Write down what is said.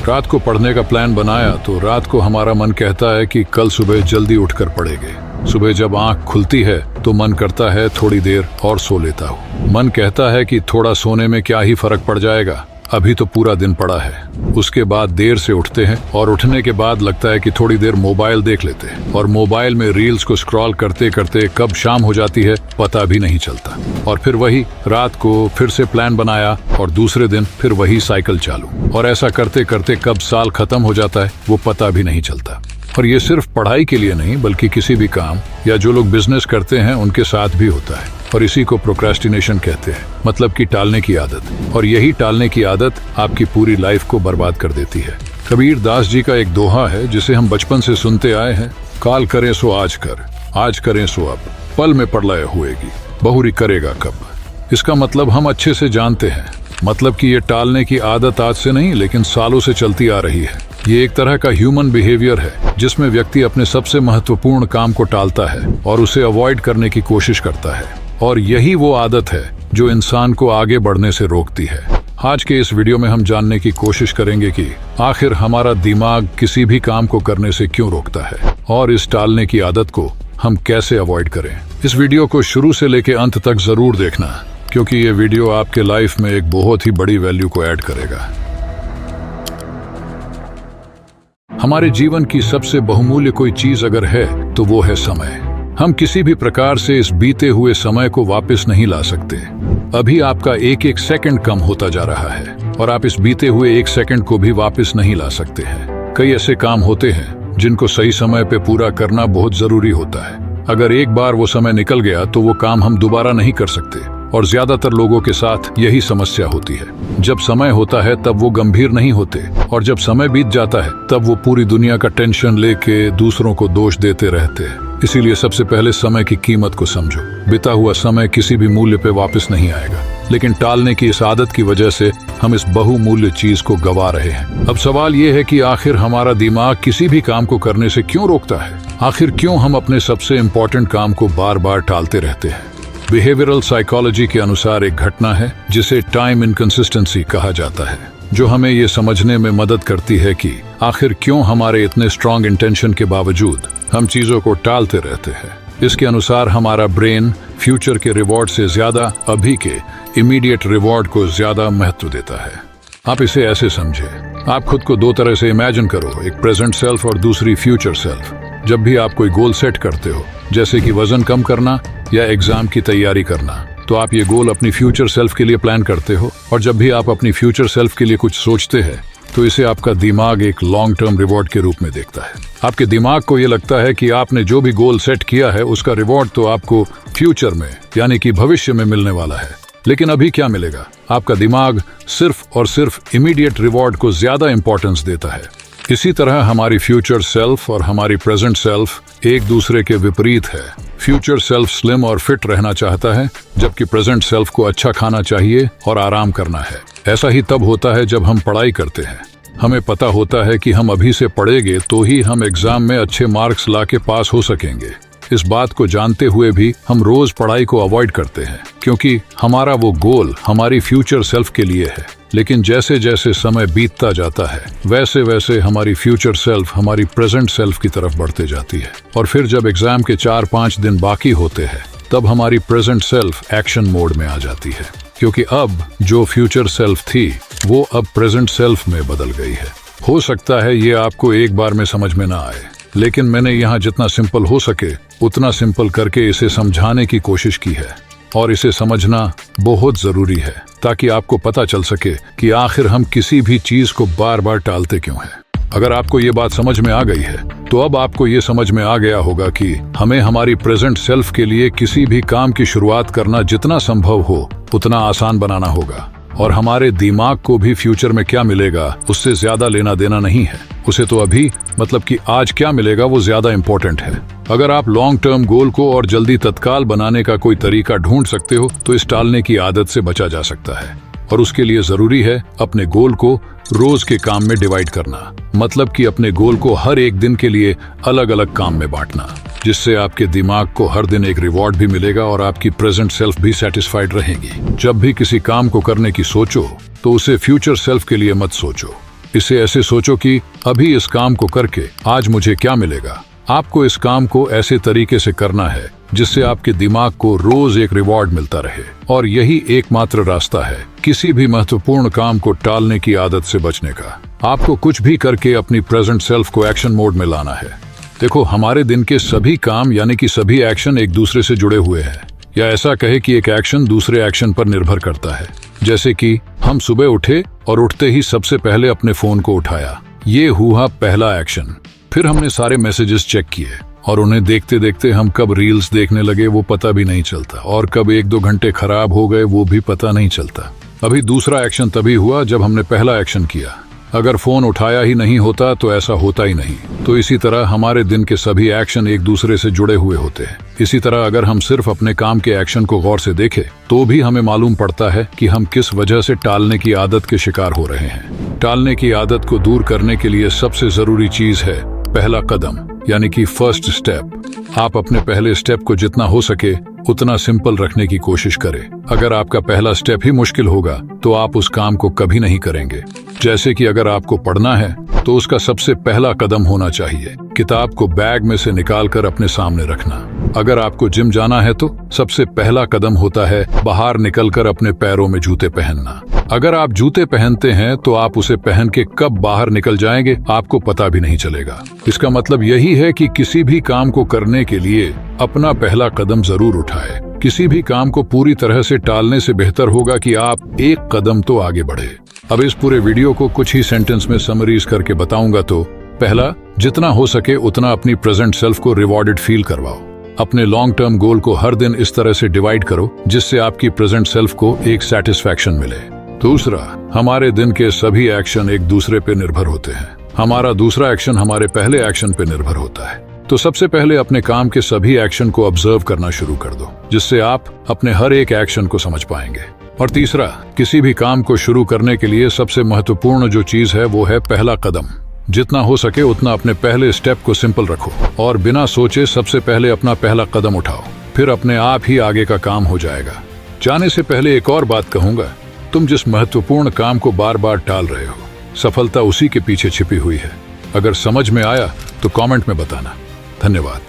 रात को पढ़ने का प्लान बनाया तो रात को हमारा मन कहता है कि कल सुबह जल्दी उठकर पढ़ेंगे। सुबह जब आंख खुलती है तो मन करता है थोड़ी देर और सो लेता हूँ। मन कहता है कि थोड़ा सोने में क्या ही फर्क पड़ जाएगा, अभी तो पूरा दिन पड़ा है। उसके बाद देर से उठते हैं और उठने के बाद लगता है कि थोड़ी देर मोबाइल देख लेते हैं और मोबाइल में रील्स को स्क्रॉल करते करते कब शाम हो जाती है पता भी नहीं चलता। और फिर वही रात को फिर से प्लान बनाया और दूसरे दिन फिर वही साइकिल चालू, और ऐसा करते करते कब साल खत्म हो जाता है वो पता भी नहीं चलता। और ये सिर्फ पढ़ाई के लिए नहीं बल्कि किसी भी काम या जो लोग बिजनेस करते हैं उनके साथ भी होता है। और इसी को प्रोक्रेस्टिनेशन कहते हैं, मतलब कि टालने की आदत। और यही टालने की आदत आपकी पूरी लाइफ को बर्बाद कर देती है। कबीर दास जी का एक दोहा है जिसे हम बचपन से सुनते आए हैं, काल करें सो आज कर, आज करें सो अब, पल में प्रलय हुएगी, बहुरी करेगा कब। इसका मतलब हम अच्छे से जानते हैं, मतलब कि ये टालने की आदत आज से नहीं लेकिन सालों से चलती आ रही है। ये एक तरह का ह्यूमन बिहेवियर है जिसमें व्यक्ति अपने सबसे महत्वपूर्ण काम को टालता है और उसे अवॉइड करने की कोशिश करता है। और यही वो आदत है जो इंसान को आगे बढ़ने से रोकती है। आज के इस वीडियो में हम जानने की कोशिश करेंगे कि आखिर हमारा दिमाग किसी भी काम को करने से क्यों रोकता है और इस टालने की आदत को हम कैसे अवॉइड करें। इस वीडियो को शुरू से लेके अंत तक जरूर देखना, क्योंकि ये वीडियो आपके लाइफ में एक बहुत ही बड़ी वैल्यू को ऐड करेगा। हमारे जीवन की सबसे बहुमूल्य कोई चीज अगर है तो वो है समय। हम किसी भी प्रकार से इस बीते हुए समय को वापस नहीं ला सकते। अभी आपका एक एक सेकंड कम होता जा रहा है और आप इस बीते हुए एक सेकंड को भी वापस नहीं ला सकते हैं। कई ऐसे काम होते हैं जिनको सही समय पे पूरा करना बहुत जरूरी होता है। अगर एक बार वो समय निकल गया तो वो काम हम दोबारा नहीं कर सकते, और ज्यादातर लोगों के साथ यही समस्या होती है। जब समय होता है तब वो गंभीर नहीं होते, और जब समय बीत जाता है तब वो पूरी दुनिया का टेंशन लेके दूसरों को दोष देते रहते हैं। इसीलिए सबसे पहले समय की कीमत को समझो। बीता हुआ समय किसी भी मूल्य पे वापस नहीं आएगा, लेकिन टालने की इस आदत की वजह से हम इस बहुमूल्य चीज को गवा रहे हैं। अब सवाल ये है कि आखिर हमारा दिमाग किसी भी काम को करने से क्यों रोकता है? आखिर क्यों हम अपने सबसे इम्पोर्टेंट काम को बार बार टालते रहते हैं? बिहेवियरल साइकोलॉजी के अनुसार एक घटना है जिसे टाइम इनकंसिस्टेंसी कहा जाता है, जो हमें ये समझने में मदद करती है कि आखिर क्यों हमारे इतने स्ट्रॉन्ग इंटेंशन के बावजूद हम चीजों को टालते रहते हैं। इसके अनुसार हमारा ब्रेन फ्यूचर के रिवॉर्ड से ज्यादा अभी के इमीडिएट रिवॉर्ड को ज्यादा महत्व देता है। आप इसे ऐसे समझे, आप खुद को दो तरह से इमेजिन करो, एक प्रेजेंट सेल्फ और दूसरी फ्यूचर सेल्फ। जब भी आप कोई गोल सेट करते हो, जैसे कि वजन कम करना या एग्जाम की तैयारी करना, तो आप ये गोल अपनी फ्यूचर सेल्फ के लिए प्लान करते हो। और जब भी आप अपनी फ्यूचर सेल्फ के लिए कुछ सोचते हैं तो इसे आपका दिमाग एक लॉन्ग टर्म रिवॉर्ड के रूप में देखता है। आपके दिमाग को ये लगता है कि आपने जो भी गोल सेट किया है उसका रिवॉर्ड तो आपको फ्यूचर में यानी कि भविष्य में मिलने वाला है, लेकिन अभी क्या मिलेगा? आपका दिमाग सिर्फ और सिर्फ इमीडिएट रिवॉर्ड को ज्यादा इंपॉर्टेंस देता है। इसी तरह हमारी फ्यूचर सेल्फ और हमारी प्रेजेंट सेल्फ एक दूसरे के विपरीत है। फ्यूचर सेल्फ स्लिम और फिट रहना चाहता है, जबकि प्रेजेंट सेल्फ को अच्छा खाना चाहिए और आराम करना है। ऐसा ही तब होता है जब हम पढ़ाई करते हैं। हमें पता होता है कि हम अभी से पढ़ेंगे तो ही हम एग्जाम में अच्छे मार्क्स लाके पास हो सकेंगे। इस बात को जानते हुए भी हम रोज पढ़ाई को अवॉइड करते हैं, क्योंकि हमारा वो गोल हमारी फ्यूचर सेल्फ के लिए है। लेकिन जैसे जैसे समय बीतता जाता है वैसे वैसे हमारी फ्यूचर सेल्फ हमारी प्रेजेंट सेल्फ की तरफ बढ़ते जाती है। और फिर जब एग्जाम के 4-5 दिन बाकी होते हैं तब हमारी प्रेजेंट सेल्फ एक्शन मोड में आ जाती है, क्योंकि अब जो फ्यूचर सेल्फ थी वो अब प्रेजेंट सेल्फ में बदल गई है। हो सकता है ये आपको एक बार में समझ में ना आए, लेकिन मैंने यहाँ जितना सिंपल हो सके उतना सिंपल करके इसे समझाने की कोशिश की है। और इसे समझना बहुत जरूरी है ताकि आपको पता चल सके कि आखिर हम किसी भी चीज को बार बार टालते क्यों हैं। अगर आपको ये बात समझ में आ गई है तो अब आपको ये समझ में आ गया होगा कि हमें हमारी प्रेजेंट सेल्फ के लिए किसी भी काम की शुरुआत करना जितना संभव हो उतना आसान बनाना होगा। और हमारे दिमाग को भी फ्यूचर में क्या मिलेगा उससे ज्यादा लेना देना नहीं है। उसे तो अभी मतलब कि आज क्या मिलेगा वो ज्यादा इम्पोर्टेंट है। अगर आप लॉन्ग टर्म गोल को और जल्दी तत्काल बनाने का कोई तरीका ढूंढ सकते हो तो इस टालने की आदत से बचा जा सकता है। और उसके लिए जरूरी है अपने गोल को रोज के काम में डिवाइड करना, मतलब कि अपने गोल को हर एक दिन के लिए अलग अलग काम में बांटना, जिससे आपके दिमाग को हर दिन एक रिवॉर्ड भी मिलेगा और आपकी प्रेजेंट सेल्फ भी सेटिस्फाइड रहेगी। जब भी किसी काम को करने की सोचो तो उसे फ्यूचर सेल्फ के लिए मत सोचो, इसे ऐसे सोचो कि अभी इस काम को करके आज मुझे क्या मिलेगा। आपको इस काम को ऐसे तरीके से करना है जिससे आपके दिमाग को रोज एक रिवॉर्ड मिलता रहे, और यही एकमात्र रास्ता है किसी भी महत्वपूर्ण काम को टालने की आदत से बचने का। आपको कुछ भी करके अपनी प्रेजेंट सेल्फ को एक्शन मोड में लाना है। देखो, हमारे दिन के सभी काम यानी कि सभी एक्शन एक दूसरे से जुड़े हुए हैं, या ऐसा कहे कि एक एक्शन दूसरे एक्शन पर निर्भर करता है। जैसे कि हम सुबह उठे और उठते ही सबसे पहले अपने फोन को उठाया, ये हुआ पहला एक्शन। फिर हमने सारे मैसेजेस चेक किए और उन्हें देखते देखते हम कब रील्स देखने लगे वो पता भी नहीं चलता, और कब 1-2 घंटे खराब हो गए वो भी पता नहीं चलता। अभी दूसरा एक्शन तभी हुआ जब हमने पहला एक्शन किया। अगर फोन उठाया ही नहीं होता तो ऐसा होता ही नहीं। तो इसी तरह हमारे दिन के सभी एक्शन एक दूसरे से जुड़े हुए होते हैं। इसी तरह अगर हम सिर्फ अपने काम के एक्शन को गौर से देखें तो भी हमें मालूम पड़ता है कि हम किस वजह से टालने की आदत के शिकार हो रहे हैं। टालने की आदत को दूर करने के लिए सबसे जरूरी चीज है पहला कदम, यानी कि फर्स्ट स्टेप। आप अपने पहले स्टेप को जितना हो सके उतना सिंपल रखने की कोशिश करें। अगर आपका पहला स्टेप ही मुश्किल होगा तो आप उस काम को कभी नहीं करेंगे। जैसे कि अगर आपको पढ़ना है तो उसका सबसे पहला कदम होना चाहिए किताब को बैग में से निकालकर अपने सामने रखना। अगर आपको जिम जाना है तो सबसे पहला कदम होता है बाहर निकलकर अपने पैरों में जूते पहनना। अगर आप जूते पहनते हैं तो आप उसे पहन के कब बाहर निकल जाएंगे आपको पता भी नहीं चलेगा। इसका मतलब यही है कि किसी भी काम को करने के लिए अपना पहला कदम जरूर उठाए। किसी भी काम को पूरी तरह से टालने से बेहतर होगा कि आप एक कदम तो आगे बढ़े। अब इस पूरे वीडियो को कुछ ही सेंटेंस में समरीज करके बताऊंगा। तो पहला, जितना हो सके उतना अपनी प्रेजेंट सेल्फ को रिवॉर्डेड फील करवाओ। अपने लॉन्ग टर्म गोल को हर दिन इस तरह से डिवाइड करो जिससे आपकी प्रेजेंट सेल्फ को एक सेटिस्फैक्शन मिले। दूसरा, हमारे दिन के सभी एक्शन एक दूसरे पे निर्भर होते हैं। हमारा दूसरा एक्शन हमारे पहले एक्शन पे निर्भर होता है। तो सबसे पहले अपने काम के सभी एक्शन को ऑब्जर्व करना शुरू कर दो, जिससे आप अपने हर एक एक्शन को समझ पाएंगे। और तीसरा, किसी भी काम को शुरू करने के लिए सबसे महत्वपूर्ण जो चीज है वो है पहला कदम। जितना हो सके उतना अपने पहले स्टेप को सिंपल रखो और बिना सोचे सबसे पहले अपना पहला कदम उठाओ, फिर अपने आप ही आगे का काम हो जाएगा। जाने से पहले एक और बात कहूंगा, तुम जिस महत्वपूर्ण काम को बार बार टाल रहे हो, सफलता उसी के पीछे छिपी हुई है। अगर समझ में आया तो कमेंट में बताना। धन्यवाद।